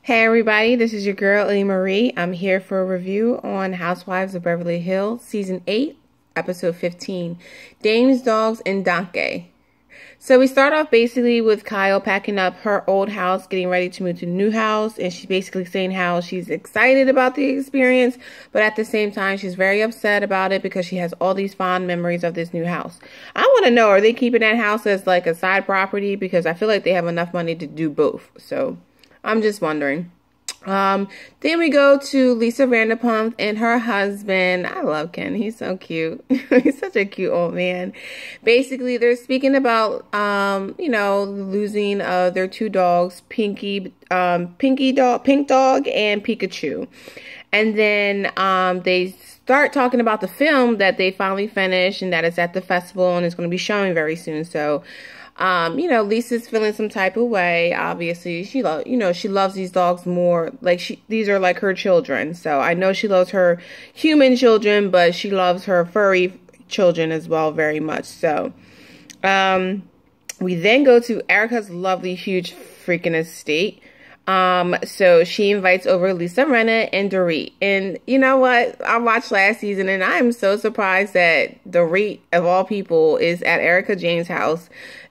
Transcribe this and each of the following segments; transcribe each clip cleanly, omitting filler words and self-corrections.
Hey everybody, this is your girl Lee Marie. I'm here for a review on Housewives of Beverly Hills, Season 8, Episode 15, Dame's Dogs and Danke. So we start off basically with Kyle packing up her old house, getting ready to move to the new house, and she's basically saying how she's excited about the experience, but at the same time she's very upset about it because she has all these fond memories of this new house. I want to know, are they keeping that house as like a side property? Because I feel like they have enough money to do both, so I'm just wondering. Then we go to Lisa Vanderpump and her husband. I love Ken. He's so cute. He's such a cute old man. Basically, they're speaking about, losing their two dogs, Pink Dog, and Pikachu. And then they start talking about the film that they finally finished and that it's at the festival and it's going to be showing very soon. So, Lisa's feeling some type of way. Obviously, she loves these dogs more. Like these are like her children. So I know she loves her human children, but she loves her furry children as well very much. So, we then go to Erica's lovely, huge freaking estate. So she invites over Lisa Rinna and Dorit. And you know what? I watched last season and I am so surprised that Dorit, of all people, is at Erica Jane's house.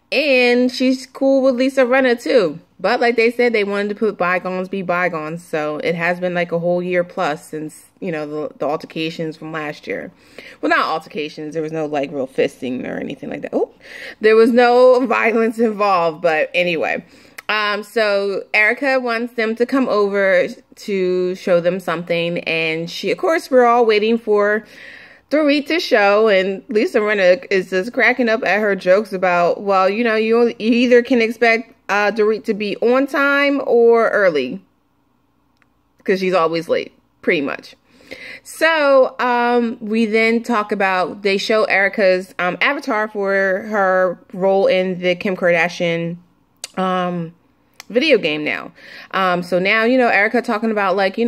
And she's cool with Lisa Rinna too. But like they said, they wanted to put bygones be bygones. So it has been like a whole year plus since, the altercations from last year. Well, not altercations. There was no like real fisting or anything like that. Oh, there was no violence involved. But anyway. So Erica wants them to come over to show them something. And of course, we're all waiting for Dorit to show, and Lisa Rinna is just cracking up at her jokes about, well, you either can expect Dorit to be on time or early, because she's always late, pretty much. So we then talk about, they show Erica's avatar for her role in the Kim Kardashian video game now. So now, Erica talking about like,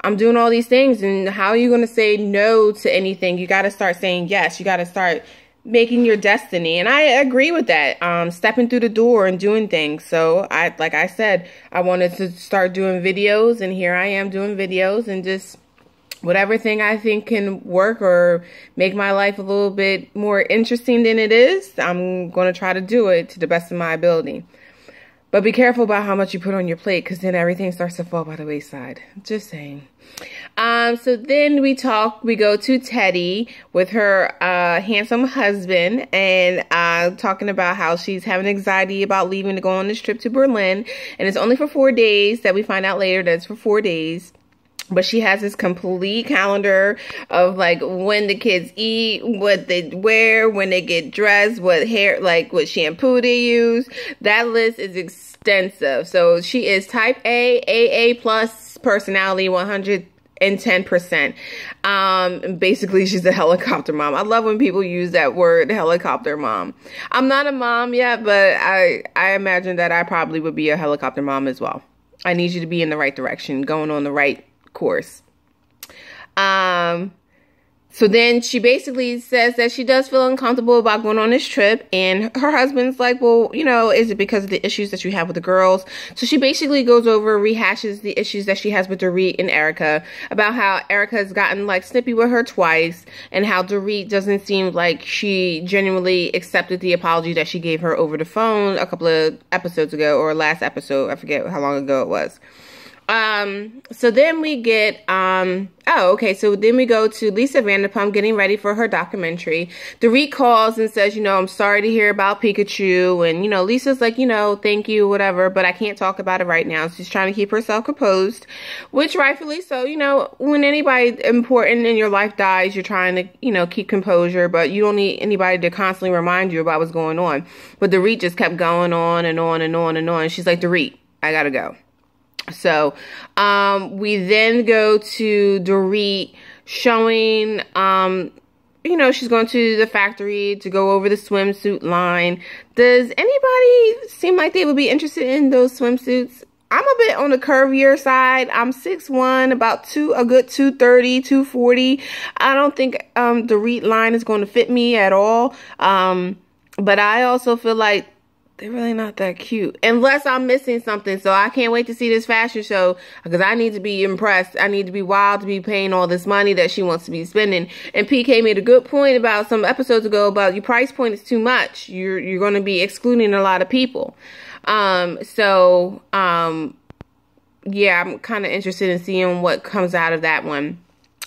I'm doing all these things, and how are you going to say no to anything? You got to start saying yes. You got to start making your destiny. And I agree with that. Stepping through the door and doing things. So like I said, I wanted to start doing videos, and here I am doing videos, and just whatever thing I think can work or make my life a little bit more interesting than it is, I'm going to try to do it to the best of my ability. But be careful about how much you put on your plate, because then everything starts to fall by the wayside. Just saying. So then we go to Teddy with her handsome husband, and talking about how she's having anxiety about leaving to go on this trip to Berlin. And it's only for 4 days, that we find out later that it's for 4 days. But she has this complete calendar of like when the kids eat, what they wear, when they get dressed, what shampoo they use. That list is extensive. So she is type A, AA plus personality, 110%. Basically she's a helicopter mom. I love when people use that word, helicopter mom. I'm not a mom yet, but I imagine that I probably would be a helicopter mom as well. I need you to be in the right direction, going on the right course. So then she basically says that she does feel uncomfortable about going on this trip, and her husband's like, well, is it because of the issues that you have with the girls? So she basically goes over, rehashes the issues that she has with Dorit and Erica, about how Erica has gotten like snippy with her twice, and how Dorit doesn't seem like she genuinely accepted the apology that she gave her over the phone a couple of episodes ago, or last episode, I forget how long ago it was. So then we get, so then we go to Lisa Vanderpump getting ready for her documentary. Dorit calls and says, I'm sorry to hear about Pikachu. And, Lisa's like, thank you, whatever, but I can't talk about it right now. She's trying to keep herself composed, which rightfully so. When anybody important in your life dies, you're trying to, keep composure, but you don't need anybody to constantly remind you about what's going on. But Dorit just kept going on and on and on and on. She's like, Dorit, I gotta go. So, we then go to Dorit showing, she's going to the factory to go over the swimsuit line. Does anybody seem like they would be interested in those swimsuits? I'm a bit on the curvier side. I'm 6'1", about a good 230, 240. I don't think, Dorit line is going to fit me at all. But I also feel like they're really not that cute. Unless I'm missing something. So I can't wait to see this fashion show because I need to be impressed. I need to be wild to be paying all this money that she wants to be spending. And PK made a good point about some episodes ago about your price point is too much. You're going to be excluding a lot of people. Yeah, I'm kind of interested in seeing what comes out of that one.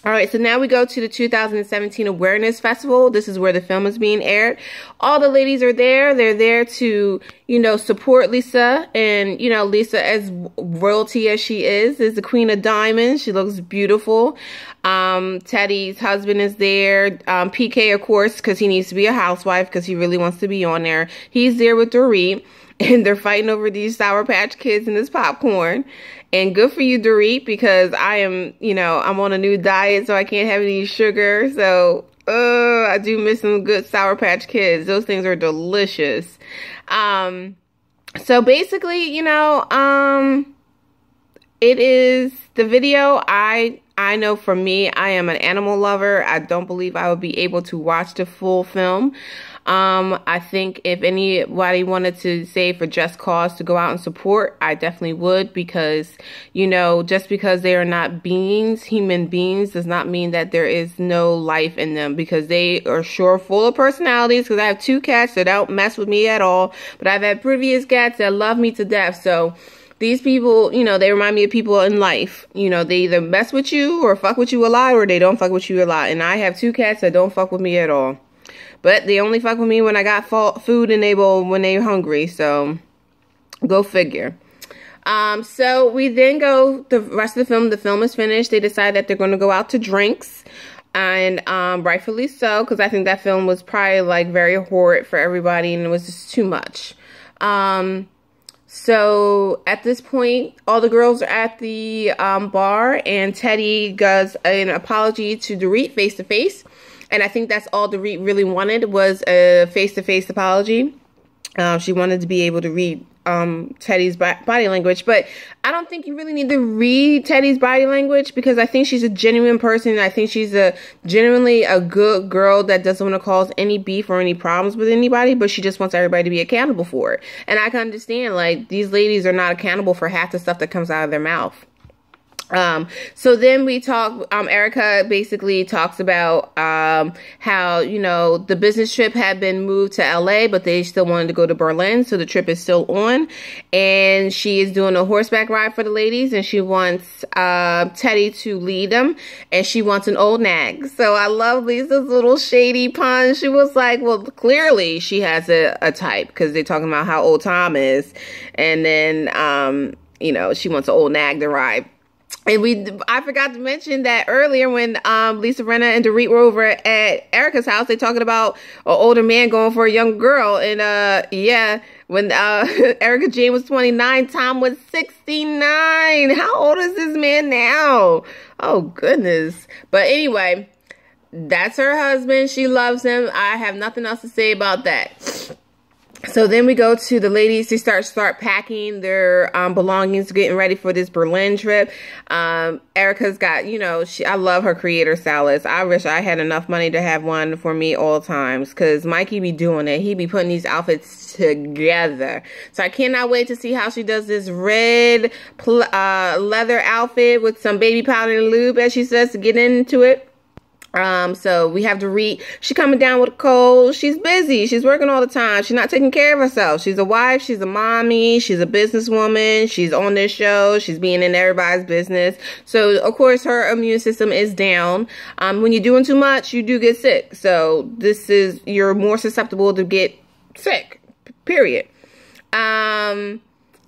All right, so now we go to the 2017 Awareness Festival. This is where the film is being aired. All the ladies are there. They're there to, you know, support Lisa. And, you know, Lisa, as royalty as she is the queen of diamonds. She looks beautiful. Teddy's husband is there. PK, of course, because he needs to be a housewife because he really wants to be on there. He's there with Dorit. And they're fighting over these Sour Patch Kids and this popcorn. And good for you, Dorit, because I am, you know, I'm on a new diet, so I can't have any sugar. So, I do miss some good Sour Patch Kids. Those things are delicious. So basically, you know, it is the video. I know for me, I am an animal lover. I don't believe I would be able to watch the full film. I think if anybody wanted to say for just cause to go out and support, I definitely would, because, you know, just because they are not human beings, does not mean that there is no life in them, because they are sure full of personalities, because I have 2 cats that don't mess with me at all, but I've had previous cats that love me to death. So these people, you know, they remind me of people in life. You know, they either mess with you or fuck with you a lot, or they don't fuck with you a lot. And I have 2 cats that don't fuck with me at all. But they only fuck with me when I got food in their bowl when they're hungry. So, go figure. So, we then go, the rest of the film is finished. They decide that they're going to go out to drinks. And rightfully so, because I think that film was probably, like, very horrid for everybody. And it was just too much. So, at this point, all the girls are at the bar. And Teddy does an apology to Dorit face-to-face. And I think that's all Dorit really wanted, was a face-to-face apology. She wanted to be able to read Teddy's body language. But I don't think you really need to read Teddy's body language, because I think she's a genuine person. I think she's genuinely a good girl that doesn't want to cause any beef or any problems with anybody, but she just wants everybody to be accountable for it. And I can understand, like, these ladies are not accountable for half the stuff that comes out of their mouth. So then we talk, Erica basically talks about, how, you know, the business trip had been moved to LA, but they still wanted to go to Berlin. So the trip is still on, and she is doing a horseback ride for the ladies, and she wants, Teddy to lead them, and she wants an old nag. So I love Lisa's little shady pun. She was like, well, clearly she has a type, because they're talking about how old Tom is. And then, you know, she wants an old nag to ride. And I forgot to mention that earlier when Lisa Rinna and Dorit were over at Erica's house, they talking about an older man going for a young girl. And yeah, when Erica Jane was 29, Tom was 69. How old is this man now? Oh, goodness. But anyway, that's her husband. She loves him. I have nothing else to say about that. So then we go to the ladies. They start packing their belongings, getting ready for this Berlin trip. Erica's got, you know, I love her creator stylist. I wish I had enough money to have one for me all times, because Mikey be doing it. He be putting these outfits together. So I cannot wait to see how she does this red leather outfit with some baby powder and lube, as she says, to get into it. So we have Dorit. She's coming down with a cold. She's busy. She's working all the time. She's not taking care of herself. She's a wife. She's a mommy. She's a businesswoman. She's on this show. She's being in everybody's business. So, of course, her immune system is down. When you're doing too much, you do get sick. So you're more susceptible to get sick, period. Then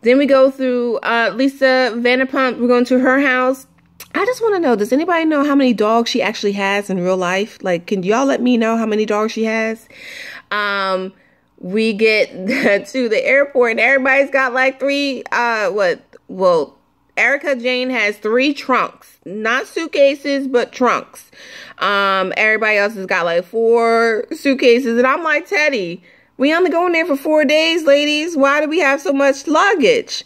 we go through, Lisa Vanderpump. We're going to her house. I just want to know, does anybody know how many dogs she actually has in real life? Like, can y'all let me know how many dogs she has? We get to the airport and everybody's got like 3, Erica Jane has 3 trunks. Not suitcases, but trunks. Everybody else has got like 4 suitcases. And I'm like, Teddy, we only going there for 4 days, ladies. Why do we have so much luggage?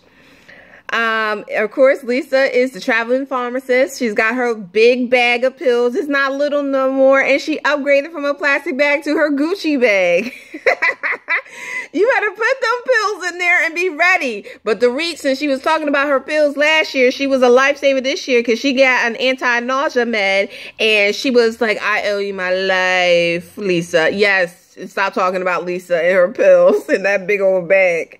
Of course, Lisa is the traveling pharmacist. She's got her big bag of pills. It's not little no more. And she upgraded from a plastic bag to her Gucci bag. You better put them pills in there and be ready. But Dorit, since she was talking about her pills last year, she was a lifesaver this year because she got an anti-nausea med, and she was like, I owe you my life, Lisa. Yes. Stop talking about Lisa and her pills in that big old bag.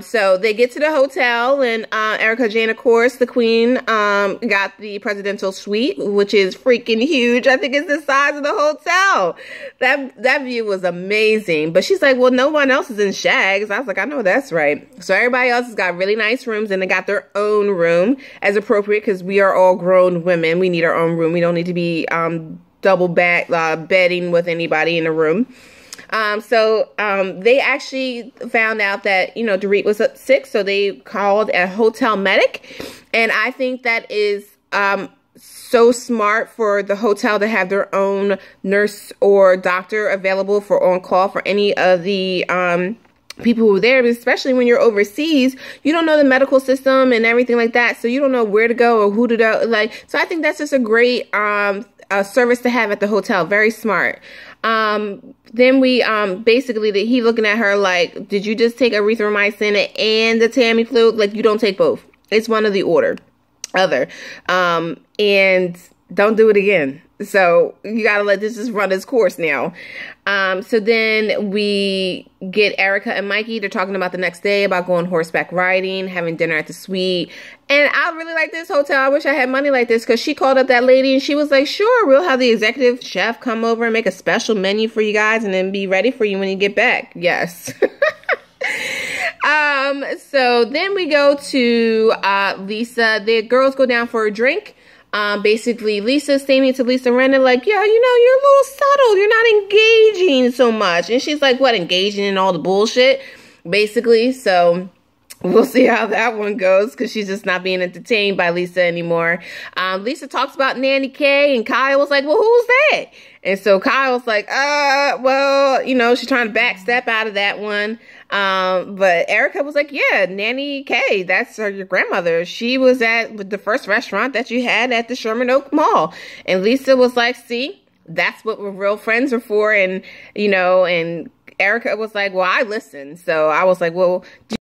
So they get to the hotel, and Erica Jane, of course, the queen, got the presidential suite, which is freaking huge. I think it's the size of the hotel. That view was amazing. But she's like, well, no one else is in shags. I was like, I know that's right. So everybody else has got really nice rooms, and they got their own room as appropriate because we are all grown women. We need our own room. We don't need to be double back bedding with anybody in the room. So they actually found out that, you know, Dorit was sick, so they called a hotel medic. And I think that is so smart for the hotel to have their own nurse or doctor available for on call for any of the people who are there, especially when you're overseas. You don't know the medical system and everything like that, so you don't know where to go or who to go. Like, so I think that's just a great service to have at the hotel. Very smart. Then we basically, he looking at her like, did you just take erythromycin and the Tamiflu? Like, you don't take both. It's one of the other. And don't do it again. So you gotta let this just run its course now. So then we get Erica and Mikey. They're talking about the next day, about going horseback riding, having dinner at the suite. And I really like this hotel. I wish I had money like this, because she called up that lady and she was like, sure, we'll have the executive chef come over and make a special menu for you guys and then be ready for you when you get back. Yes. So then we go to Lisa. The girls go down for a drink. Basically, Lisa's saying to Lisa Renna, like, yeah, you know, you're a little subtle. You're not engaging so much. And she's like, what, engaging in all the bullshit? Basically, so we'll see how that one goes, because she's just not being entertained by Lisa anymore. Lisa talks about Nanny K, and Kyle was like, well, who's that? And so Kyle's like, well, you know, she's trying to backstep out of that one. But Erica was like, yeah, Nanny K, that's your grandmother. She was at the first restaurant that you had at the Sherman Oak Mall. And Lisa was like, see, that's what real friends are for. And, you know, and Erica was like, well, I listened. So I was like, well,